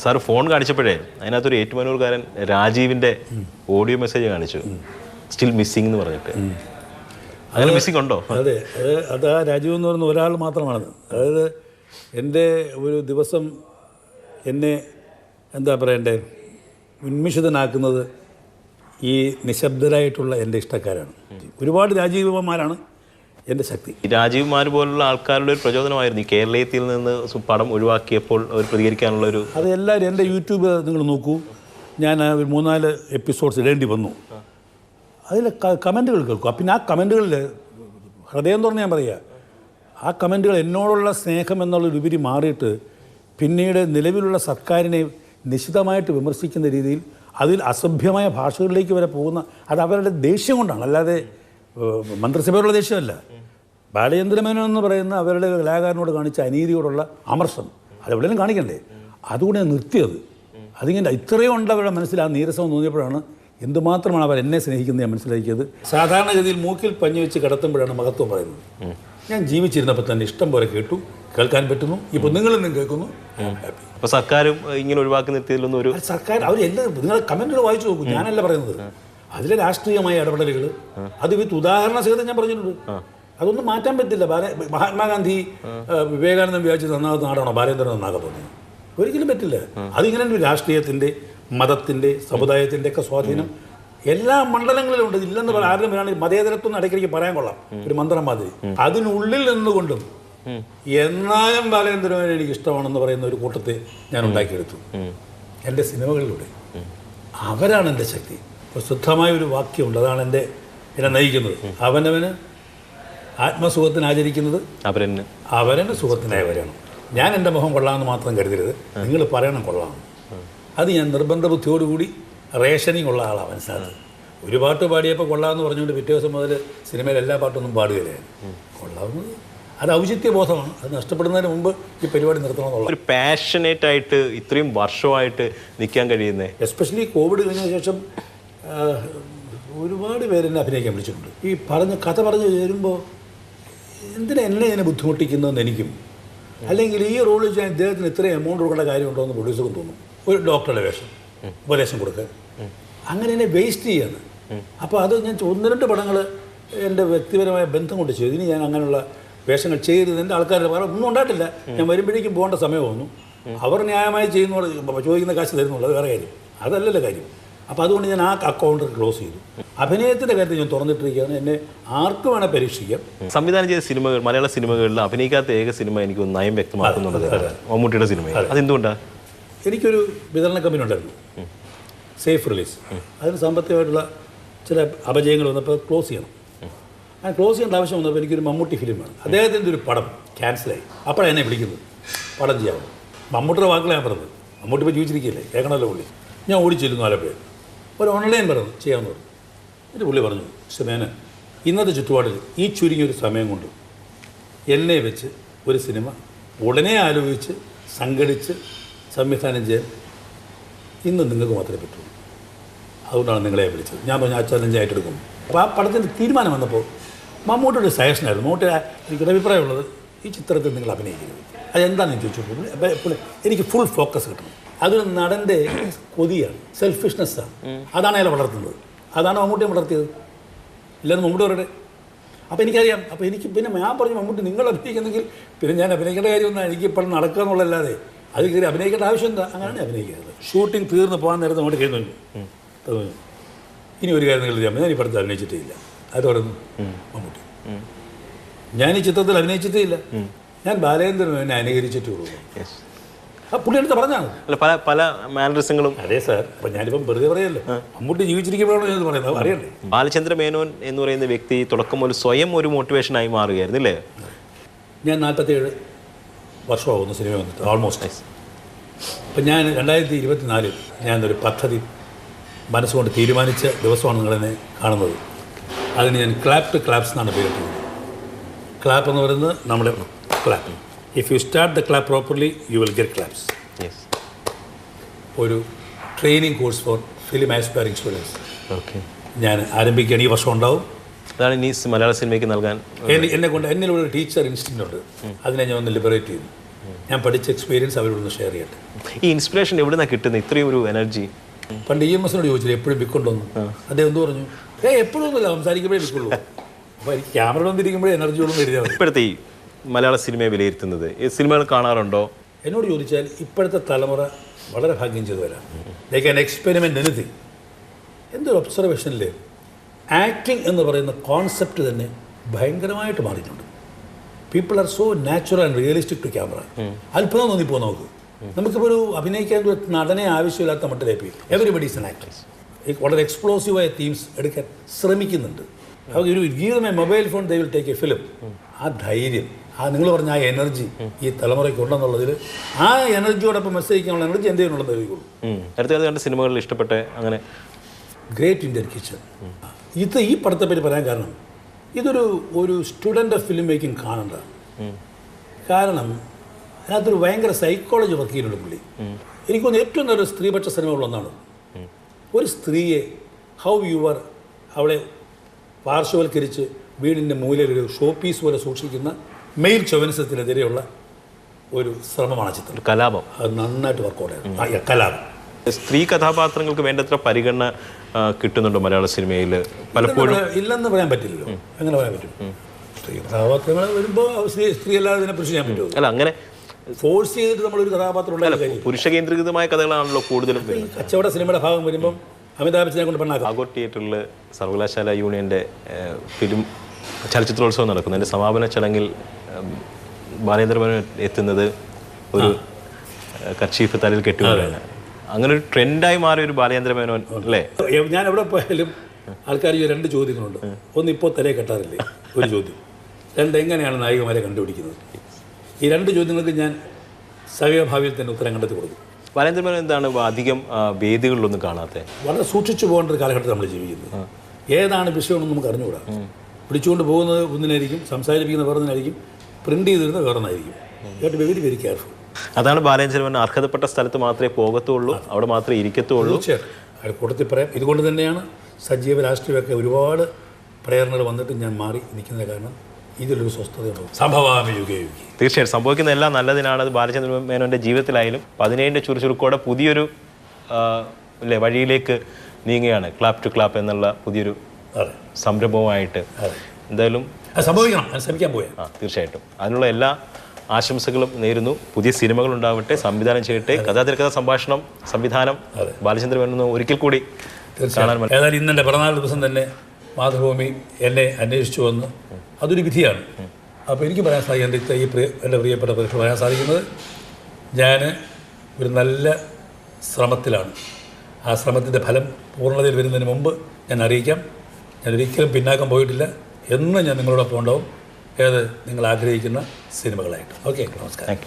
Sir phone കാണിച്ചപ്പോഴേ അതിനകത്തൊരു ഏറ്റുമാനൂർക്കാരൻ രാജീവിൻ്റെ audio message കാണിച്ചു, still missing എന്ന് പറഞ്ഞിട്ട്. അങ്ങനെ മിസ്സിംഗ് ഉണ്ടോ? അതെ, അത് ആ രാജീവ് എന്ന് പറയുന്ന ഒരാൾ മാത്രമാണത്. അതായത് എൻ്റെ ഒരു ദിവസം എന്നെ എന്താ പറയണ്ടേ ഉന്മിഷിതനാക്കുന്നത് ഈ നിശബ്ദരായിട്ടുള്ള എൻ്റെ ഇഷ്ടക്കാരാണ്. ഒരുപാട് രാജീവന്മാരാണ് എൻ്റെ ശക്തി. രാജീവ്മാർ പോലുള്ള ആൾക്കാരുടെ ഒരു പ്രചോദനമായിരുന്നു ഈ കേരളത്തിൽ നിന്ന് പടം ഒഴിവാക്കിയപ്പോൾ അവർ പ്രതികരിക്കാനുള്ളൊരു. അത് എല്ലാവരും എൻ്റെ യൂട്യൂബ് നിങ്ങൾ നോക്കൂ, ഞാൻ ഒരു 3-4 എപ്പിസോഡ്സ് ഇടേണ്ടി വന്നു. അതിൽ കമൻറ്റുകൾ കേൾക്കും. പിന്നെ ആ കമൻറ്റുകളിൽ ഹൃദയം തുറന്ന് ഞാൻ പറയുക, ആ കമൻറ്റുകൾ എന്നോടുള്ള സ്നേഹം എന്നുള്ളൊരുപരി മാറിയിട്ട് പിന്നീട് നിലവിലുള്ള സർക്കാരിനെ നിശിതമായിട്ട് വിമർശിക്കുന്ന രീതിയിൽ അതിൽ അസഭ്യമായ ഭാഷകളിലേക്ക് വരെ പോകുന്ന, അത് അവരുടെ ദേഷ്യം കൊണ്ടാണ്, അല്ലാതെ മന്ത്രിസഭയോടുള്ള ദേഷ്യമല്ല. ബാലചന്ദ്രമേനോൻ എന്ന് പറയുന്ന അവരുടെ കലാകാരനോട് കാണിച്ച അനീതിയോടുള്ള അമർഷം അതെവിടെയും കാണിക്കണ്ടേ, അതുകൊണ്ട് നിർത്തിയത്. അതിങ്ങനെ ഇത്രയും ഉണ്ട് അവരുടെ മനസ്സിൽ ആ നീരസം തോന്നിയപ്പോഴാണ് എന്തുമാത്രമാണ് അവർ എന്നെ സ്നേഹിക്കുന്നത് ഞാൻ മനസ്സിലാക്കിയത്. സാധാരണഗതിയിൽ മൂക്കിൽ പഞ്ഞു വെച്ച് കിടത്തുമ്പോഴാണ് മഹത്വം പറയുന്നത്. ഞാൻ ജീവിച്ചിരുന്നപ്പോൾ തന്നെ ഇഷ്ടം പോലെ കേട്ടു, കേൾക്കാൻ പറ്റുന്നു. ഇപ്പോൾ നിങ്ങളെന്നും കേൾക്കുന്നു. ഹാപ്പി. അപ്പോൾ സർക്കാരും ഇങ്ങനെ ഒഴിവാക്കി നിർത്തിയതിലൊന്നും ഒരു സർക്കാർ അവരെല്ലാം നിങ്ങൾ കമൻറ്റുകൾ വായിച്ചു നോക്കും, ഞാനല്ല പറയുന്നത്. അതിലെ രാഷ്ട്രീയമായ ഇടപെടലുകൾ അത് ഉദാഹരണ സഹിതം ഞാൻ പറഞ്ഞിട്ടുണ്ട്. അതൊന്നും മാറ്റാൻ പറ്റില്ല. മഹാത്മാഗാന്ധി വിവേകാനന്ദൻ വിചാരിച്ച് നന്നാകുന്ന നാടാണോ ബാലേന്ദ്രൻ നന്നാക്കാൻ തോന്നുന്നത്? ഒരിക്കലും പറ്റില്ല. അതിങ്ങനെ ഒരു രാഷ്ട്രീയത്തിൻ്റെ, മതത്തിൻ്റെ, സമുദായത്തിൻ്റെ ഒക്കെ സ്വാധീനം എല്ലാ മണ്ഡലങ്ങളിലും ഉണ്ട്. ഇല്ലെന്ന് പറയാൻ ആരും വേണമെങ്കിൽ മതേതരത്വം ഇടയ്ക്കിടയ്ക്ക് പറയാൻ കൊള്ളാം, ഒരു മന്ത്രം മാതിരി. അതിനുള്ളിൽ നിന്നുകൊണ്ടും എന്നാലും ബാലേന്ദ്രനെ എനിക്ക് ഇഷ്ടമാണെന്ന് പറയുന്ന ഒരു കൂട്ടത്തെ ഞാൻ ഉണ്ടാക്കിയെടുത്തു എൻ്റെ സിനിമകളിലൂടെ. അവരാണ് എൻ്റെ ശക്തി. ശുദ്ധമായ ഒരു വാക്യമുണ്ട്, അതാണ് എന്നെ നയിക്കുന്നത്. അവനവന് ആത്മസുഖത്തിന് ആചരിക്കുന്നത് അവരൻ്റെ സുഖത്തിനായവരാണ്. ഞാൻ എൻ്റെ മുഖം കൊള്ളാമെന്ന് മാത്രം കരുതരുത്, നിങ്ങൾ പറയണം കൊള്ളാമെന്ന്. അത് ഞാൻ നിർബന്ധ ബുദ്ധിയോടുകൂടി റേഷനിങ് ഉള്ള ആളാണ് മനസ്സിലാകുന്നത്. ഒരു പാട്ട് പാടിയപ്പോൾ കൊള്ളാമെന്ന് പറഞ്ഞുകൊണ്ട് പിറ്റേ ദിവസം മുതൽ സിനിമയിൽ എല്ലാ പാട്ടൊന്നും പാടുകയില്ലായിരുന്നു. കൊള്ളാവുന്നത് അത് ഔചിത്യ ബോധമാണ്. അത് നഷ്ടപ്പെടുന്നതിന് മുമ്പ് ഈ പരിപാടി നിർത്തണമെന്നുള്ള ഒരു പാഷനേറ്റ് ആയിട്ട് ഇത്രയും വർഷമായിട്ട് നിൽക്കാൻ കഴിയുന്നത്. എസ്പെഷ്യലി കോവിഡ് കഴിഞ്ഞ ശേഷം ഒരുപാട് പേരെന്നെ അഭിനയിക്കാൻ വിളിച്ചിട്ടുണ്ട്. ഈ കഥ പറഞ്ഞ് ചേരുമ്പോൾ എന്തിനാ എന്നെ ഇതിനെ ബുദ്ധിമുട്ടിക്കുന്നതെന്ന് എനിക്കും, അല്ലെങ്കിൽ ഈ റോളിൽ ചെയ്യാൻ ഇദ്ദേഹത്തിന് ഇത്രയും എമൗണ്ട് കൊടുക്കേണ്ട കാര്യമുണ്ടോ എന്ന് പ്രൊഡ്യൂസർക്കും തോന്നും. ഒരു ഡോക്ടറുടെ വേഷം, ഉപദേശം കൊടുക്കാൻ, അങ്ങനെ എന്നെ വേസ്റ്റ് ചെയ്യാണ്. അപ്പോൾ അത് ഞാൻ 1-2 പടങ്ങൾ എൻ്റെ വ്യക്തിപരമായ ബന്ധം കൊണ്ട് ചെയ്തു. ഇനി ഞാൻ അങ്ങനെയുള്ള വേഷങ്ങൾ ചെയ്യരുത്. എൻ്റെ ആൾക്കാരുടെ വേറെ ഒന്നും ഉണ്ടായിട്ടില്ല. ഞാൻ വരുമ്പോഴേക്കും പോകേണ്ട സമയം വന്നു. അവർ ന്യായമായി ചെയ്യുന്ന ചോദിക്കുന്ന കാശ് തരുന്നുള്ളൂ, അത് വേറെ കാര്യം, അതല്ലല്ലോ കാര്യം. അപ്പോൾ അതുകൊണ്ട് ഞാൻ ആ അക്കൗണ്ട് ക്ലോസ് ചെയ്തു. അഭിനയത്തിൻ്റെ കാര്യത്തിൽ ഞാൻ തുറന്നിട്ടിരിക്കുകയാണ്. എന്നെ ആർക്കും വേണേൽ പരീക്ഷിക്കാം. സംവിധാനം ചെയ്ത സിനിമകൾ, മലയാള സിനിമകളിൽ അഭിനയിക്കാത്ത ഏക സിനിമ എനിക്ക് നയം വ്യക്തമാക്കുന്നുണ്ട്, മമ്മൂട്ടിയുടെ സിനിമ. അതെന്തുകൊണ്ടാണ്? എനിക്കൊരു വിതരണ കമ്പനി ഉണ്ടായിരുന്നു, സേഫ് റിലീസ്. അതിന് സാമ്പത്തികമായിട്ടുള്ള ചില അപജയങ്ങൾ വന്നപ്പോൾ ക്ലോസ് ചെയ്യണം. ഞാൻ ക്ലോസ് ചെയ്യേണ്ട ആവശ്യം വന്നപ്പോൾ എനിക്കൊരു മമ്മൂട്ടി ഫിലിം വേണം. അദ്ദേഹത്തിൻ്റെ ഒരു പടം ക്യാൻസലായി. അപ്പോഴാണ് എന്നെ വിളിക്കുന്നത് പടം ചെയ്യാമോ. മമ്മൂട്ടിയുടെ വാക്കുകളാണ് ഞാൻ പറഞ്ഞത്. മമ്മൂട്ടി ഇപ്പോൾ ജീവിച്ചിരിക്കുകയല്ലേ, കേൾക്കണമല്ലോ പുള്ളി. ഞാൻ ഓടിച്ചെല്ലുന്നു ആലപ്പുഴ. ഒരു ഓൺലൈൻ പറഞ്ഞു ചെയ്യാമെന്ന് പറഞ്ഞു. എന്നിട്ട് പുള്ളി പറഞ്ഞു, മേനോൻ, ഇന്നത്തെ ചുറ്റുപാടിൽ ഈ ചുരുങ്ങിയൊരു സമയം കൊണ്ട് എന്നെ വെച്ച് ഒരു സിനിമ ഉടനെ ആലോചിച്ച് സംഘടിച്ച് സംവിധാനം ചെയ്യാൻ ഇന്ന് നിങ്ങൾക്ക് മാത്രമേ പറ്റുള്ളൂ. അതുകൊണ്ടാണ് നിങ്ങളെ വിളിച്ചത്. ഞാൻ പറഞ്ഞു ആ ചലഞ്ച് ഏറ്റെടുക്കും. അപ്പോൾ ആ പടത്തിൻ്റെ തീരുമാനം വന്നപ്പോൾ മമ്മൂട്ടിയുടെ സജഷനായിരുന്നു. മമ്മൂട്ടി എനിക്കൊരു അഭിപ്രായമുള്ളത്, ഈ ചിത്രത്തിൽ നിങ്ങൾ അഭിനയിക്കരുത്. അതെന്താണെന്ന് ചോദിച്ചു. എനിക്ക് ഫുൾ ഫോക്കസ് കിട്ടണം. അതൊരു നടൻ്റെ കൊതിയാണ്, സെൽഫിഷ്നെസ്സാണ്. അതാണ് അയാളെ വളർത്തുന്നത്. അതാണ് മമ്മൂട്ടിയെ വളർത്തിയത്. ഇല്ലെന്ന് മമ്മൂട്ടി പറയട്ടെ. അപ്പോൾ എനിക്കറിയാം. അപ്പോൾ എനിക്ക് പിന്നെ ഞാൻ പറഞ്ഞു, മമ്മൂട്ടി നിങ്ങൾ അഭിനയിക്കുന്നെങ്കിൽ പിന്നെ ഞാൻ അഭിനയിക്കേണ്ട കാര്യമൊന്നും എനിക്ക് ഇപ്പോൾ നടക്കുക എന്നുള്ളതല്ലാതെ അത് കയറി അഭിനയിക്കേണ്ട ആവശ്യം എന്താ? അങ്ങനെയാണ് അഭിനയിക്കുന്നത്. ഷൂട്ടിംഗ് തീർന്ന് പോകാൻ നേരത്തെ അങ്ങോട്ട് കയറി തോന്നി ഇനി ഒരു കാര്യം നിങ്ങൾ ചെയ്യാം, ഞാൻ ഈ പടത്തിൽ അഭിനയിച്ചിട്ടേ ഇല്ല. അത് പറഞ്ഞു മമ്മൂട്ടി. ഞാൻ ഈ ചിത്രത്തിൽ അഭിനയിച്ചിട്ടേ ഇല്ല. ഞാൻ ബാലേന്ദ്രനെ എന്നെ അനുകരിച്ചിട്ടുള്ളൂ. ആ പുള്ളി എടുത്ത് പറഞ്ഞാണ്. പല പല മാനറിസങ്ങളും. അതെ സാർ. അപ്പം ഞാനിപ്പം വെറുതെ പറയല്ലോ, മമ്മൂട്ടി ജീവിച്ചിരിക്കുമ്പോഴാണ് ഞാൻ പറയുന്നത്, അറിയണ്ടേ. ബാലചന്ദ്ര മേനോൻ എന്ന് പറയുന്ന വ്യക്തി തുടക്കം മുതൽ സ്വയം ഒരു മോട്ടിവേഷനായി മാറുകയായിരുന്നു അല്ലേ? ഞാൻ 47 വർഷമാകുന്നു സിനിമ വന്നിട്ട്, ഓൾമോസ്റ്റ്. അപ്പം ഞാൻ 2024 ഞാനൊരു പദ്ധതി മനസ്സുകൊണ്ട് തീരുമാനിച്ച ദിവസമാണ് നിങ്ങളെന്നെ കാണുന്നത്. അതിന് ഞാൻ ക്ലാപ്പ് ടു ക്ലാപ്സ് എന്നാണ് പേരിട്ടുള്ളത്. ക്ലാപ്പ് എന്ന് പറയുന്നത് നമ്മുടെ clap. If you start the clap properly you will get claps. ഒരു training course for film aspiring students ഞാൻ ആരംഭിക്കുകയാണ്. ഈ വർഷം ഉണ്ടാവും. അതാണ് ഇനി മലയാള സിനിമയ്ക്ക് നൽകാൻ എന്നെ കൊണ്ട് എന്നിലൂടെ ടീച്ചർ ഇൻസ്റ്റിറ്റ്യൂട്ട് ഉണ്ട്. അതിനെ ഞാൻ ഒന്ന് ലിബറേറ്റ് ചെയ്തു. ഞാൻ പഠിച്ച എക്സ്പീരിയൻസ് അവരോടൊന്ന് ഷെയർ ചെയ്യട്ടെ. ഈ ഇൻസ്പിറേഷൻ എവിടെ നിന്നാണ് കിട്ടുന്നത് ഇത്രയും ഒരു എനർജി? പണ്ട് EMSനോട് ചോദിച്ചില്ല എപ്പോഴും ബിക്കുണ്ടോന്ന്. അദ്ദേഹം എന്ത് പറഞ്ഞു? എപ്പോഴും ഒന്നുമില്ല, സംസാരിക്കുമ്പോഴേ ബിക്കുള്ളൂ. അപ്പോൾ എനിക്ക് ക്യാമറ വന്നിരിക്കുമ്പോഴേ എനർജിയോടും കരുതിയാൽ മതി. ഇപ്പോഴത്തെ ഈ മലയാള സിനിമയെ വിലയിരുത്തുന്നത്, ഈ സിനിമകൾ കാണാറുണ്ടോ? എന്നോട് ചോദിച്ചാൽ ഇപ്പോഴത്തെ തലമുറ വളരെ ഭാഗ്യം ചെയ്തു വരാം. They can experiment anything. എന്തൊരു ഒബ്സർവേഷനിൽ ആക്ടിങ് എന്ന് പറയുന്ന കോൺസെപ്റ്റ് തന്നെ ഭയങ്കരമായിട്ട് മാറിയിട്ടുണ്ട്. People are so natural and realistic to camera. അത്ഭുതം തോന്നിപ്പോ നമുക്കിപ്പോൾ ഒരു അഭിനയിക്കാൻ ഒരു നടനെ ആവശ്യമില്ലാത്ത മട്ടിലേക്ക് എവരിബഡി ഈസ് ആൻ ആക്ടർ. വളരെ എക്സ്പ്ലോസീവായ തീംസ് എടുക്കാൻ ശ്രമിക്കുന്നുണ്ട്. അവർ ഒരു ഗീതമായ mobile phone they will take a film. ആ ധൈര്യം, ആ നിങ്ങൾ പറഞ്ഞ ആ എനർജി ഈ തലമുറയ്ക്ക് ഉണ്ടെന്നുള്ളതിൽ, ആ എനർജിയോടൊപ്പം മെസ്സേജിക്കാനുള്ള എനർജി എന്തെങ്കിലും ഉണ്ടെന്ന് അറിയുള്ളൂ. അടുത്ത കണ്ട സിനിമകളിൽ ഇഷ്ടപ്പെട്ട അങ്ങനെ ഗ്രേറ്റ് ഇന്ത്യൻ കിച്ചൺ. ഇത് ഈ പടത്തെപ്പറ്റി പറയാൻ കാരണം ഒരു സ്റ്റുഡൻ്റ് ഓഫ് ഫിലിം മേക്കിംഗ് കാണേണ്ടതാണ്. കാരണം അതിനകത്തൊരു ഭയങ്കര സൈക്കോളജി വർക്ക് ചെയ്യുന്നുണ്ട് പുള്ളി. എനിക്കൊന്ന് ഏറ്റവും നല്ലൊരു സ്ത്രീപക്ഷ സിനിമകളൊന്നാണ്. ഒരു സ്ത്രീയെ ഹൗ യുവർ അവളെ പാർശ്വവൽക്കരിച്ച് വീടിൻ്റെ മൂലയിൽ ഒരു ഷോ പീസ് പോലെ സൂക്ഷിക്കുന്ന മെയിൽ ചൊവനിസത്തിനെതിരെയുള്ള ഒരു ശ്രമമാണ് ചിത്രം. കലാപം. അത് നന്നായിട്ട് വർക്കൗട്ടായിരുന്നു. കലാപം. സ്ത്രീ കഥാപാത്രങ്ങൾക്ക് വേണ്ടത്ര പരിഗണന കിട്ടുന്നുണ്ടോ മലയാള സിനിമയിൽ? പലപ്പോഴും ഇല്ലെന്ന് പറയാൻ പറ്റില്ലല്ലോ. എങ്ങനെ പറയാൻ പറ്റും? സ്ത്രീ കഥാപാത്രങ്ങൾ വരുമ്പോൾ സ്ത്രീ അല്ലാതെ ഇതിനെ പുരുഷൻ ചെയ്യാൻ പറ്റുമോ? അല്ല, അങ്ങനെ ഫോഴ്സ് ചെയ്തിട്ട് നമ്മളൊരു കഥാപാത്രം ഉണ്ടായാലും പുരുഷ കേന്ദ്രീകൃതമായ കഥകളാണല്ലോ കൂടുതലും. കച്ചവട സിനിമയുടെ ഭാഗം വരുമ്പം അമിതാഭ് ബച്ചനെ കൊണ്ട് പെണ്ണാക്കാം. ആഗോട്ട് തിയേറ്ററിൽ സർവകലാശാല യൂണിയൻ്റെ ഫിലിം ചലച്ചിത്രോത്സവം നടക്കുന്നു. അതിൻ്റെ സമാപന ചടങ്ങിൽ ബാലേന്ദ്ര മേനോൻ എത്തുന്നത് ഒരു കർച്ചീഫ് തലയിൽ കെട്ടുകയാണ്. അങ്ങനെ ഒരു ട്രെൻഡായി മാറിയ ഒരു ബാലേന്ദ്ര മേനോൻ അല്ലേ? ഞാൻ എവിടെ പോയാലും ആൾക്കാർ ഈ രണ്ട് ചോദ്യങ്ങളുണ്ട്. ഒന്ന്, ഇപ്പോൾ തലയെ കെട്ടാറില്ലേ? ഒരു ചോദ്യം. രണ്ട്, എങ്ങനെയാണ് നായികമാരെ കണ്ടുപിടിക്കുന്നത്? ഈ രണ്ട് ചോദ്യങ്ങൾക്ക് ഞാൻ സമീപഭാവിയിൽ തന്നെ ഉത്തരം കണ്ടെത്തി കൊടുക്കും. ബാലേന്ദ്ര മേനോൻ എന്താണ് അധികം വേദികളിലൊന്നും കാണാത്തത്? വളരെ സൂക്ഷിച്ചു പോകേണ്ട ഒരു കാലഘട്ടത്തിൽ നമ്മൾ ജീവിക്കുന്നത്. ഏതാണ് വിഷയമെന്ന് നമുക്ക് അറിഞ്ഞുകൂടാ. പിടിച്ചുകൊണ്ട് പോകുന്നത് ഒന്നിനായിരിക്കും, സംസാരിപ്പിക്കുന്ന വേറൊന്നിനായിരിക്കും, പ്രിന്റ് ചെയ്തിരുന്നത് വേറൊന്നായിരിക്കും. Very very careful. അതാണ് ബാലേന്ദ്ര മേനോൻ അർഹതപ്പെട്ട സ്ഥലത്ത് മാത്രമേ പോകത്തുള്ളൂ, അവിടെ മാത്രമേ ഇരിക്കത്തുള്ളൂ. തീർച്ചയായിട്ടും അത് കൂട്ടത്തിൽ പറയാം. ഇതുകൊണ്ട് തന്നെയാണ് സജീവ രാഷ്ട്രീയമൊക്കെ ഒരുപാട് പ്രേരണകൾ വന്നിട്ട് ഞാൻ മാറി നിൽക്കുന്നത്. കാരണം ഇതിലൊരു സ്വസ്ഥതയുണ്ടാവും. സംഭവാമി യുഗേ യുഗി. തീർച്ചയായിട്ടും സംഭവിക്കുന്ന എല്ലാം നല്ലതിനാണ്. അത് ബാലചന്ദ്ര മേനോൻ്റെ ജീവിതത്തിലായാലും 17 ചുറുചുറുക്കോടെ പുതിയൊരു വഴിയിലേക്ക് നീങ്ങുകയാണ്. ക്ലാപ്പ് ടു ക്ലാപ്പ് എന്നുള്ള പുതിയൊരു സംരംഭവുമായിട്ട്. എന്തായാലും സംഭവിക്കണം, ശ്രമിക്കാൻ പോയാൽ. തീർച്ചയായിട്ടും അതിനുള്ള എല്ലാ ആശംസകളും നേരുന്നു. പുതിയ സിനിമകൾ ഉണ്ടാവട്ടെ, സംവിധാനം ചെയ്യട്ടെ. കഥാതിരക്കഥ, സംഭാഷണം, സംവിധാനം ബാലചന്ദ്ര മേനോൻ ഒരിക്കൽ കൂടി കാണാൻ. ഏതായാലും ഇന്നെൻ്റെ പിറന്നാൾ ദിവസം തന്നെ മാതൃഭൂമി എന്നെ അന്വേഷിച്ചു വന്ന് അതൊരു വിധിയാണ്. അപ്പോൾ എനിക്ക് പറയാൻ സാധിക്കും, എൻ്റെ പ്രിയപ്പെട്ട പ്രേക്ഷകർ പറയാൻ സാധിക്കുന്നത്, ഞാൻ ഒരു നല്ല ശ്രമത്തിലാണ്. ആ ശ്രമത്തിൻ്റെ ഫലം പൂർണ്ണതയിൽ വരുന്നതിന് മുമ്പ് ഞാൻ അറിയിക്കാം. ഞാൻ ഒരിക്കലും പിന്നാക്കം പോയിട്ടില്ല. എന്നും ഞാൻ നിങ്ങളോടൊപ്പം ഉണ്ടാവും. നിങ്ങൾ ആഗ്രഹിക്കുന്ന സിനിമകളായിട്ട്. ഓക്കെ, നമസ്കാരം.